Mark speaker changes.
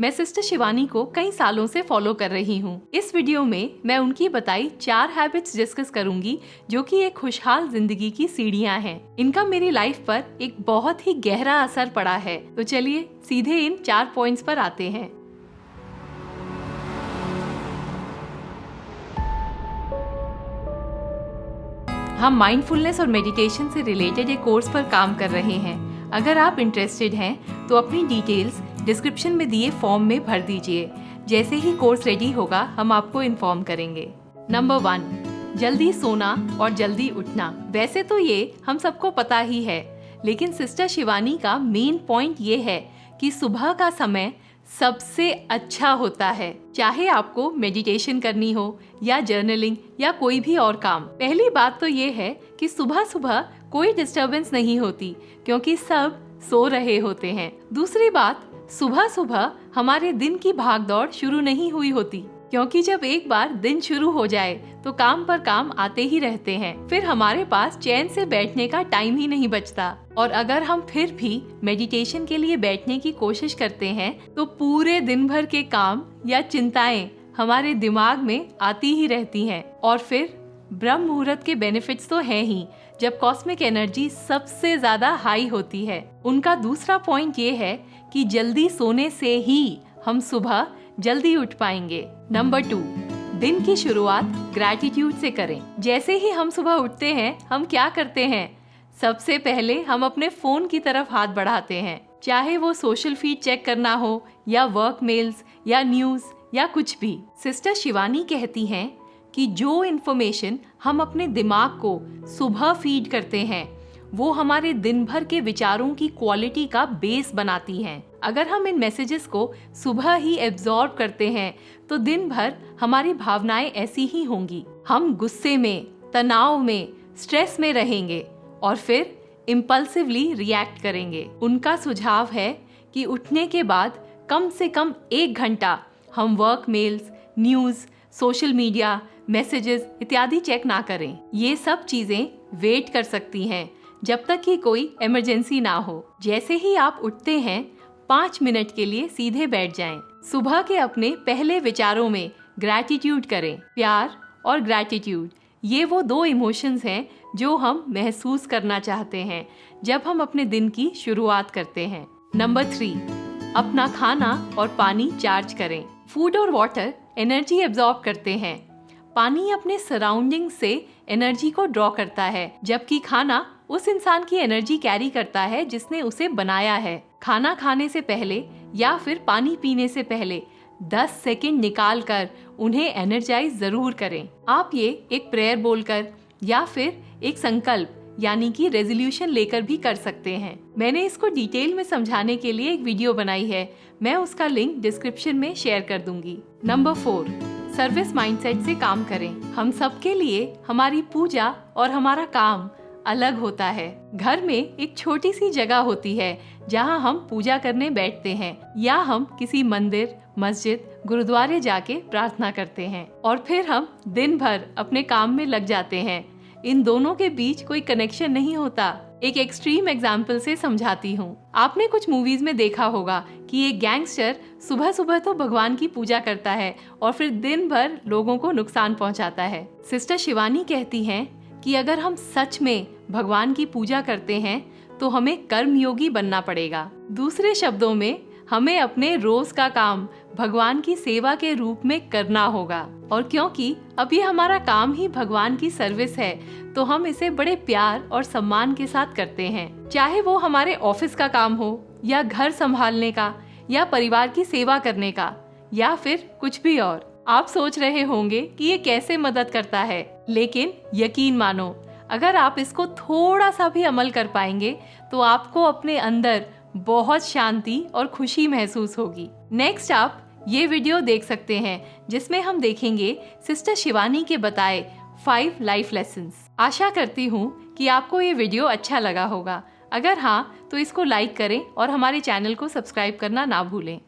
Speaker 1: मैं सिस्टर शिवानी को कई सालों से फॉलो कर रही हूँ। इस वीडियो में मैं उनकी बताई 4 हैबिट्स डिस्कस करूंगी जो कि एक खुशहाल जिंदगी की सीढ़ियाँ हैं। इनका मेरी लाइफ पर एक बहुत ही गहरा असर पड़ा है। तो चलिए सीधे इन 4 पॉइंट्स पर आते हैं। हम माइंडफुलनेस और मेडिटेशन से रिलेटेड एक कोर्स पर काम कर रहे हैं। अगर आप इंटरेस्टेड हैं तो अपनी डिटेल्स डिस्क्रिप्शन में दिए फॉर्म में भर दीजिए। जैसे ही कोर्स रेडी होगा हम आपको इन्फॉर्म करेंगे। नंबर 1, जल्दी सोना और जल्दी उठना। वैसे तो ये हम सबको पता ही है, लेकिन सिस्टर शिवानी का मेन पॉइंट ये है कि सुबह का समय सबसे अच्छा होता है। चाहे आपको मेडिटेशन करनी हो या जर्नलिंग या कोई भी और काम। पहली बात तो ये है कि सुबह सुबह कोई डिस्टरबेंस नहीं होती क्योंकि सब सो रहे होते हैं। दूसरी बात, सुबह सुबह हमारे दिन की भागदौड़ शुरू नहीं हुई होती क्योंकि जब एक बार दिन शुरू हो जाए तो काम पर काम आते ही रहते हैं। फिर हमारे पास चैन से बैठने का टाइम ही नहीं बचता। और अगर हम फिर भी मेडिटेशन के लिए बैठने की कोशिश करते हैं तो पूरे दिन भर के काम या चिंताएं हमारे दिमाग में आती ही रहती हैं। और फिर ब्रह्म मुहूर्त के बेनिफिट्स तो हैं ही, जब कॉस्मिक एनर्जी सबसे ज्यादा हाई होती है। उनका दूसरा पॉइंट ये है कि जल्दी सोने से ही हम सुबह जल्दी उठ पाएंगे। नंबर 2, दिन की शुरुआत ग्रैटिट्यूड से करें। जैसे ही हम सुबह उठते हैं हम क्या करते हैं? सबसे पहले हम अपने फोन की तरफ हाथ बढ़ाते हैं, चाहे वो सोशल फीड चेक करना हो या वर्क मेल्स या न्यूज या कुछ भी। सिस्टर शिवानी कहती हैं कि जो इन्फॉर्मेशन हम अपने दिमाग को सुबह फीड करते हैं वो हमारे दिन भर के विचारों की क्वालिटी का बेस बनाती हैं। अगर हम इन मैसेजेस को सुबह ही एब्जॉर्ब करते हैं तो दिन भर हमारी भावनाएं ऐसी ही होंगी। हम गुस्से में, तनाव में, स्ट्रेस में रहेंगे और फिर इम्पल्सिवली रिएक्ट करेंगे। उनका सुझाव है कि उठने के बाद कम से कम 1 घंटा हम work mails, news, social media, messages इत्यादि चेक ना करें। ये सब चीजें वेट कर सकती हैं जब तक कि कोई इमरजेंसी ना हो। जैसे ही आप उठते हैं 5 मिनट के लिए सीधे बैठ जाएं। सुबह के अपने पहले विचारों में ग्रैटिट्यूड करें। प्यार और ग्रैटिट्यूड, ये वो 2 इमोशंस हैं जो हम महसूस करना चाहते हैं जब हम अपने दिन की शुरुआत करते हैं। नंबर 3, अपना खाना और पानी चार्ज करें। फूड और वाटर एनर्जी एब्जॉर्ब करते हैं। पानी अपने सराउंडिंग से एनर्जी को ड्रॉ करता है, जबकि खाना उस इंसान की एनर्जी कैरी करता है जिसने उसे बनाया है। खाना खाने से पहले या फिर पानी पीने से पहले 10 सेकंड निकाल कर उन्हें एनर्जाइज जरूर करें। आप ये एक प्रेयर बोलकर या फिर एक संकल्प यानी कि रेजोल्यूशन लेकर भी कर सकते हैं। मैंने इसको डिटेल में समझाने के लिए एक वीडियो बनाई है, मैं उसका लिंक डिस्क्रिप्शन में शेयर कर दूंगी। नंबर 4, सर्विस माइंडसेट से काम करें। हम सबके लिए हमारी पूजा और हमारा काम अलग होता है। घर में एक छोटी सी जगह होती है जहां हम पूजा करने बैठते हैं या हम किसी मंदिर, मस्जिद, गुरुद्वारे जाके प्रार्थना करते हैं और फिर हम दिन भर अपने काम में लग जाते हैं। इन दोनों के बीच कोई कनेक्शन नहीं होता। एक एक्सट्रीम एग्जाम्पल से समझाती हूँ। आपने कुछ मूवीज में देखा होगा कि एक गैंगस्टर सुबह सुबह तो भगवान की पूजा करता है और फिर दिन भर लोगों को नुकसान पहुँचाता है। सिस्टर शिवानी कहती हैं कि अगर हम सच में भगवान की पूजा करते हैं तो हमें कर्मयोगी बनना पड़ेगा। दूसरे शब्दों में हमें अपने रोज का काम भगवान की सेवा के रूप में करना होगा। और क्योंकि अब ये हमारा काम ही भगवान की सर्विस है तो हम इसे बड़े प्यार और सम्मान के साथ करते हैं। चाहे वो हमारे ऑफिस का काम हो या घर संभालने का या परिवार की सेवा करने का या फिर कुछ भी और। आप सोच रहे होंगे कि ये कैसे मदद करता है, लेकिन यकीन मानो अगर आप इसको थोड़ा सा भी अमल कर पाएंगे तो आपको अपने अंदर बहुत शांति और खुशी महसूस होगी। नेक्स्ट आप ये वीडियो देख सकते हैं जिसमें हम देखेंगे सिस्टर शिवानी के बताए 5 लाइफ लेसन्स। आशा करती हूँ कि आपको ये वीडियो अच्छा लगा होगा। अगर हाँ तो इसको लाइक करें और हमारे चैनल को सब्सक्राइब करना ना भूलें।